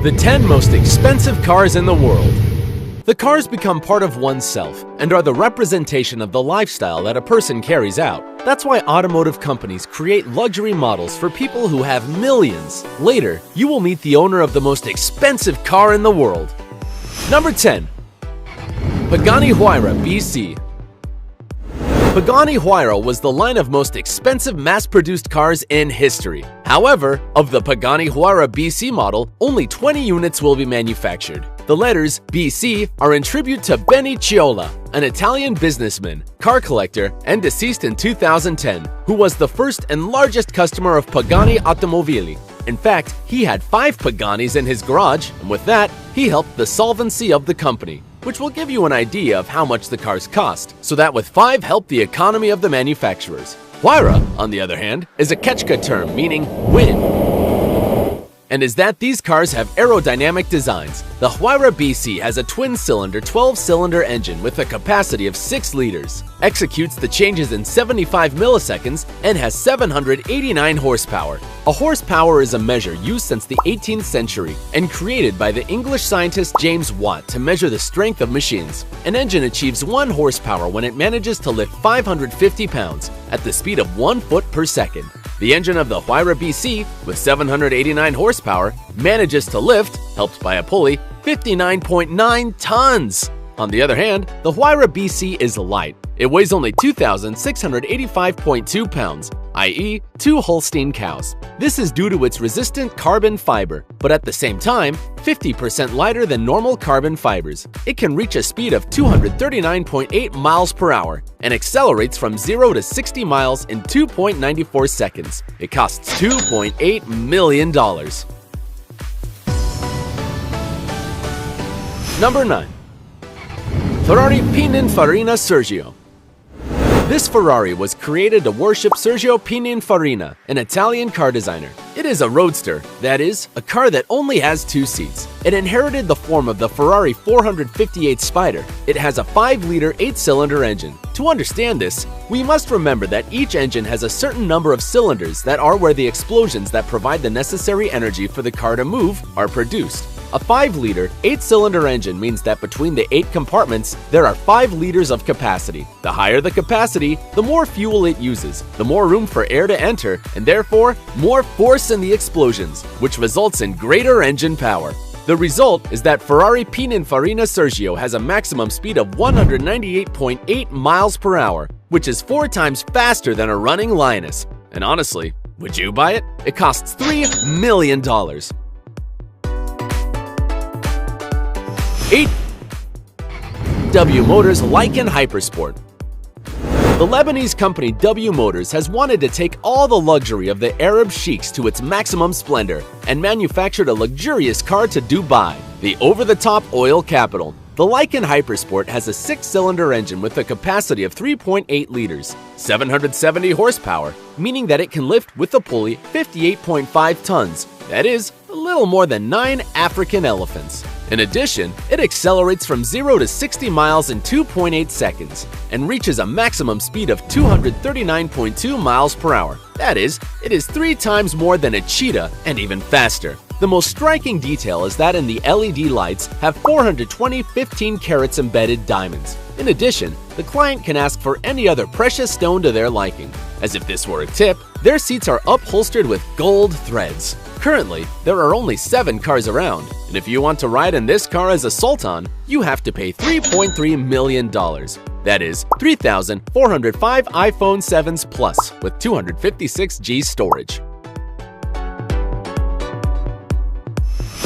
The 10 most expensive cars in the world. The cars become part of oneself and are the representation of the lifestyle that a person carries out. That's why automotive companies create luxury models for people who have millions. Later, you will meet the owner of the most expensive car in the world. Number 10. Pagani Huayra BC. Pagani Huayra was the line of most expensive mass-produced cars in history. However, of the Pagani Huayra BC model, only 20 units will be manufactured. The letters BC are in tribute to Benny Ciola, an Italian businessman, car collector, and deceased in 2010, who was the first and largest customer of Pagani Automobili. In fact, he had 5 Paganis in his garage, and with that, he helped the solvency of the company, which will give you an idea of how much the cars cost, so that with 5 help the economy of the manufacturers. Huayra, on the other hand, is a Quechua term meaning wind, and is that these cars have aerodynamic designs. The Huayra BC has a twin-cylinder 12-cylinder engine with a capacity of 6 liters, executes the changes in 75 milliseconds, and has 789 horsepower. A horsepower is a measure used since the 18th century and created by the English scientist James Watt to measure the strength of machines. An engine achieves 1 horsepower when it manages to lift 550 pounds at the speed of 1 foot per second. The engine of the Huayra BC, with 789 horsepower, manages to lift, helped by a pulley, 59.9 tons. On the other hand, the Huayra BC is light. It weighs only 2,685.2 pounds, i.e., 2 Holstein cows. This is due to its resistant carbon fiber, but at the same time, 50% lighter than normal carbon fibers. It can reach a speed of 239.8 miles per hour and accelerates from 0 to 60 miles in 2.94 seconds. It costs $2.8 million. Number 9. Ferrari Pininfarina Sergio. This Ferrari was created to worship Sergio Pininfarina, an Italian car designer. It is a roadster, that is, a car that only has 2 seats. It inherited the form of the Ferrari 458 Spider. It has a 5-liter 8-cylinder engine. To understand this, we must remember that each engine has a certain number of cylinders that are where the explosions that provide the necessary energy for the car to move are produced. A 5-liter, 8-cylinder engine means that between the 8 compartments, there are 5 liters of capacity. The higher the capacity, the more fuel it uses, the more room for air to enter, and therefore, more force in the explosions, which results in greater engine power. The result is that Ferrari Pininfarina Sergio has a maximum speed of 198.8 miles per hour, which is 4 times faster than a running Lioness. And honestly, would you buy it? It costs $3 million. 8. W Motors Lykan Hypersport. The Lebanese company W Motors has wanted to take all the luxury of the Arab sheiks to its maximum splendor and manufactured a luxurious car to Dubai, the over-the-top oil capital. The Lykan Hypersport has a 6-cylinder engine with a capacity of 3.8 liters, 770 horsepower, meaning that it can lift with a pulley 58.5 tons, that is, a little more than 9 African elephants. In addition, it accelerates from 0 to 60 miles in 2.8 seconds and reaches a maximum speed of 239.2 miles per hour. That is, it is 3 times more than a cheetah and even faster. The most striking detail is that in the LED lights have 420 15 carats embedded diamonds. In addition, the client can ask for any other precious stone to their liking. As if this were a tip, their seats are upholstered with gold threads. Currently, there are only 7 cars around, and if you want to ride in this car as a Sultan, you have to pay $3.3 million. That is, 3,405 iPhone 7s Plus with 256G storage.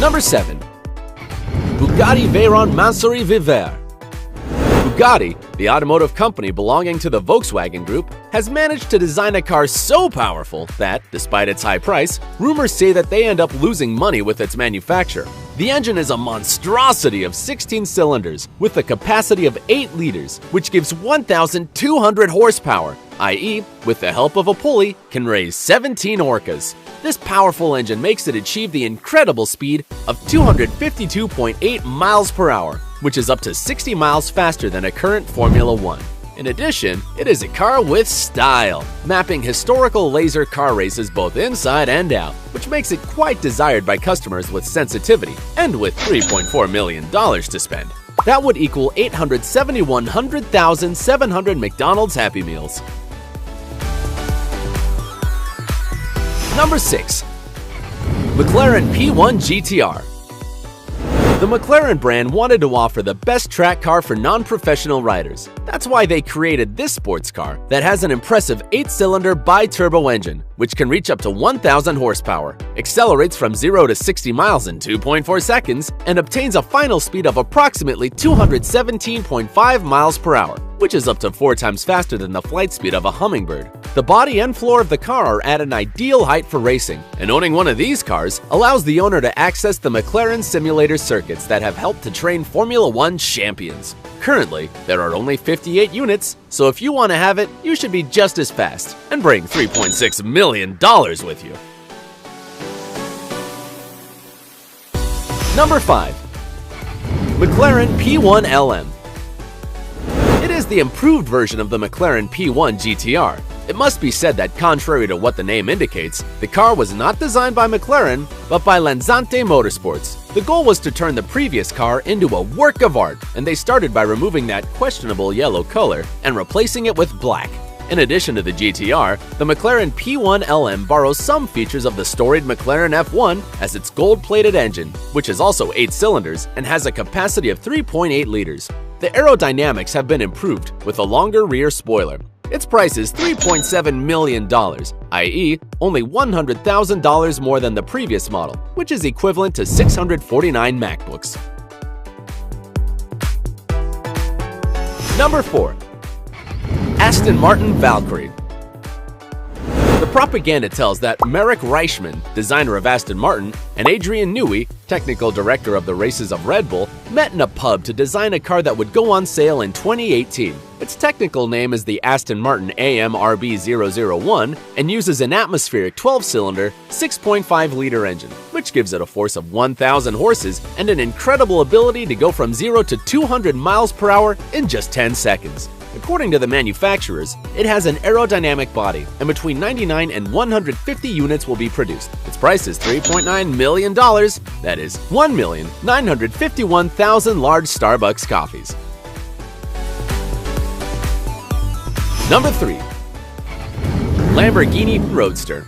Number 7. Bugatti Veyron Mansouri Vivere. Bugatti, the automotive company belonging to the Volkswagen Group, has managed to design a car so powerful that, despite its high price, rumors say that they end up losing money with its manufacture. The engine is a monstrosity of 16 cylinders with a capacity of 8 liters, which gives 1,200 horsepower, i.e., with the help of a pulley, can raise 17 Orcas. This powerful engine makes it achieve the incredible speed of 252.8 miles per hour, which is up to 60 miles faster than a current Formula One. In addition, it is a car with style, mapping historical laser car races both inside and out, which makes it quite desired by customers with sensitivity and with $3.4 million to spend. That would equal 871,700 McDonald's Happy Meals. Number 6. McLaren P1 GTR. The McLaren brand wanted to offer the best track car for non-professional riders. That's why they created this sports car that has an impressive 8-cylinder bi-turbo engine, which can reach up to 1,000 horsepower, accelerates from 0 to 60 miles in 2.4 seconds, and obtains a final speed of approximately 217.5 miles per hour, which is up to 4 times faster than the flight speed of a hummingbird. The body and floor of the car are at an ideal height for racing, and owning one of these cars allows the owner to access the McLaren simulator circuits that have helped to train Formula One champions. Currently, there are only 58 units, so if you want to have it, you should be just as fast and bring $3.6 million with you. Number 5. McLaren P1 LM. It is the improved version of the McLaren P1 GTR. It must be said that contrary to what the name indicates, the car was not designed by McLaren, but by Lansante Motorsports. The goal was to turn the previous car into a work of art, and they started by removing that questionable yellow color and replacing it with black. In addition to the GTR, the McLaren P1 LM borrows some features of the storied McLaren F1 as its gold-plated engine, which is also 8 cylinders and has a capacity of 3.8 liters. The aerodynamics have been improved with a longer rear spoiler. Its price is $3.7 million, i.e., only $100,000 more than the previous model, which is equivalent to 649 MacBooks. Number 4. Aston Martin Valkyrie. The propaganda tells that Marek Reichman, designer of Aston Martin, and Adrian Newey, technical director of the races of Red Bull, met in a pub to design a car that would go on sale in 2018. Its technical name is the Aston Martin AMRB001 and uses an atmospheric 12-cylinder, 6.5-liter engine, which gives it a force of 1,000 horses and an incredible ability to go from 0 to 200 miles per hour in just 10 seconds. According to the manufacturers, it has an aerodynamic body, and between 99 and 150 units will be produced. Its price is $3.9 million, that is 1,951,000 large Starbucks coffees. Number 3. Lamborghini Roadster.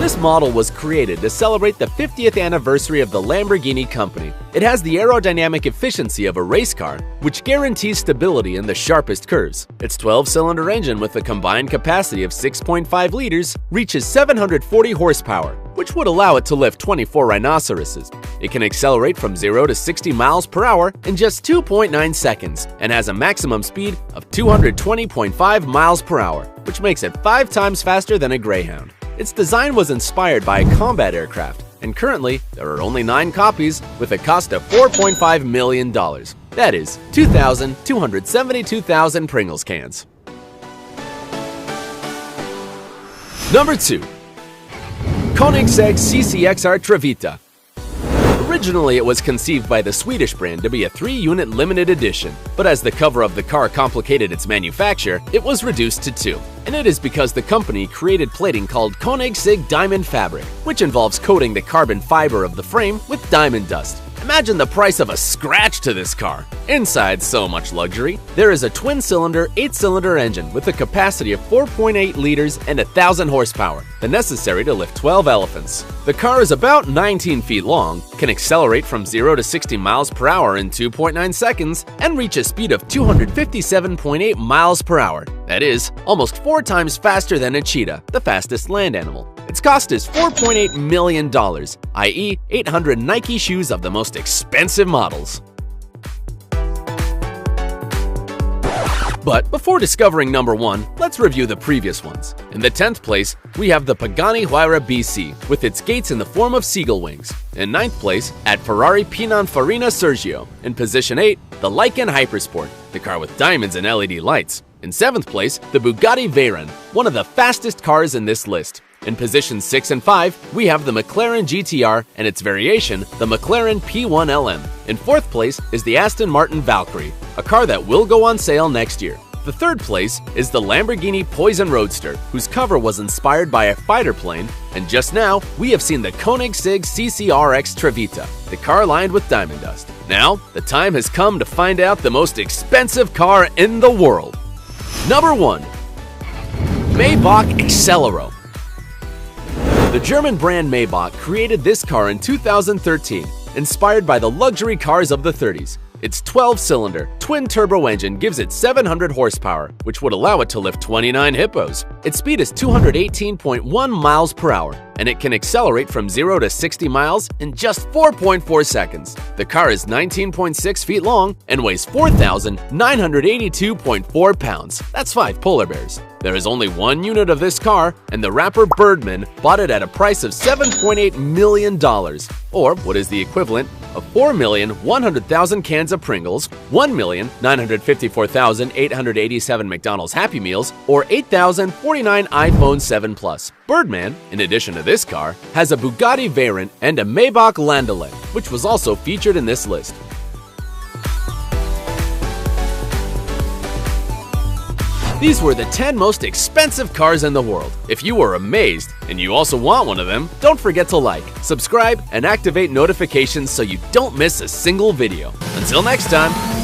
This model was created to celebrate the 50th anniversary of the Lamborghini company. It has the aerodynamic efficiency of a race car, which guarantees stability in the sharpest curves. Its 12-cylinder engine with a combined capacity of 6.5 liters reaches 740 horsepower, which would allow it to lift 24 rhinoceroses. It can accelerate from 0 to 60 miles per hour in just 2.9 seconds and has a maximum speed of 220.5 miles per hour, which makes it 5 times faster than a Greyhound. Its design was inspired by a combat aircraft, and currently there are only 9 copies with a cost of $4.5 million. That is 272,000 Pringles cans. Number 2. Koenigsegg CCXR Trevita. Originally, it was conceived by the Swedish brand to be a 3-unit limited edition, but as the cover of the car complicated its manufacture, it was reduced to 2. And it is because the company created plating called Koenigsegg Diamond Fabric, which involves coating the carbon fiber of the frame with diamond dust. Imagine the price of a scratch to this car. Inside so much luxury, there is a twin-cylinder, 8-cylinder engine with a capacity of 4.8 liters and 1,000 horsepower, the necessary to lift 12 elephants. The car is about 19 feet long, can accelerate from 0 to 60 miles per hour in 2.9 seconds, and reach a speed of 257.8 miles per hour. That is, almost 4 times faster than a cheetah, the fastest land animal. Its cost is $4.8 million, i.e., 800 Nike shoes of the most expensive models. But before discovering number 1, let's review the previous ones. In the 10th place, we have the Pagani Huayra BC, with its gates in the form of seagull wings. In 9th place, at Ferrari Pininfarina Sergio. In position 8, the Lykan Hypersport, the car with diamonds and LED lights. In 7th place, the Bugatti Veyron, one of the fastest cars in this list. In positions 6 and 5, we have the McLaren GTR and its variation, the McLaren P1LM. In 4th place is the Aston Martin Valkyrie, a car that will go on sale next year. The 3rd place is the Lamborghini Poison Roadster, whose cover was inspired by a fighter plane, and just now, we have seen the Koenigsegg CCRX Trevita, the car lined with diamond dust. Now, the time has come to find out the most expensive car in the world. Number 1. Maybach Accelero. The German brand Maybach created this car in 2013, inspired by the luxury cars of the 30s. Its 12-cylinder, twin-turbo engine gives it 700 horsepower, which would allow it to lift 29 hippos. Its speed is 218.1 miles per hour, and it can accelerate from 0 to 60 miles in just 4.4 seconds. The car is 19.6 feet long and weighs 4,982.4 pounds. That's 5 polar bears. There is only one unit of this car, and the rapper Birdman bought it at a price of $7.8 million, or what is the equivalent of 4,100,000 cans of Pringles, 1,954,887 McDonald's Happy Meals, or 8,049 iPhone 7 Plus. Birdman, in addition to this car, has a Bugatti Veyron and a Maybach Landaulet, which was also featured in this list. These were the 10 most expensive cars in the world. If you were amazed and you also want one of them, don't forget to like, subscribe, and activate notifications so you don't miss a single video. Until next time.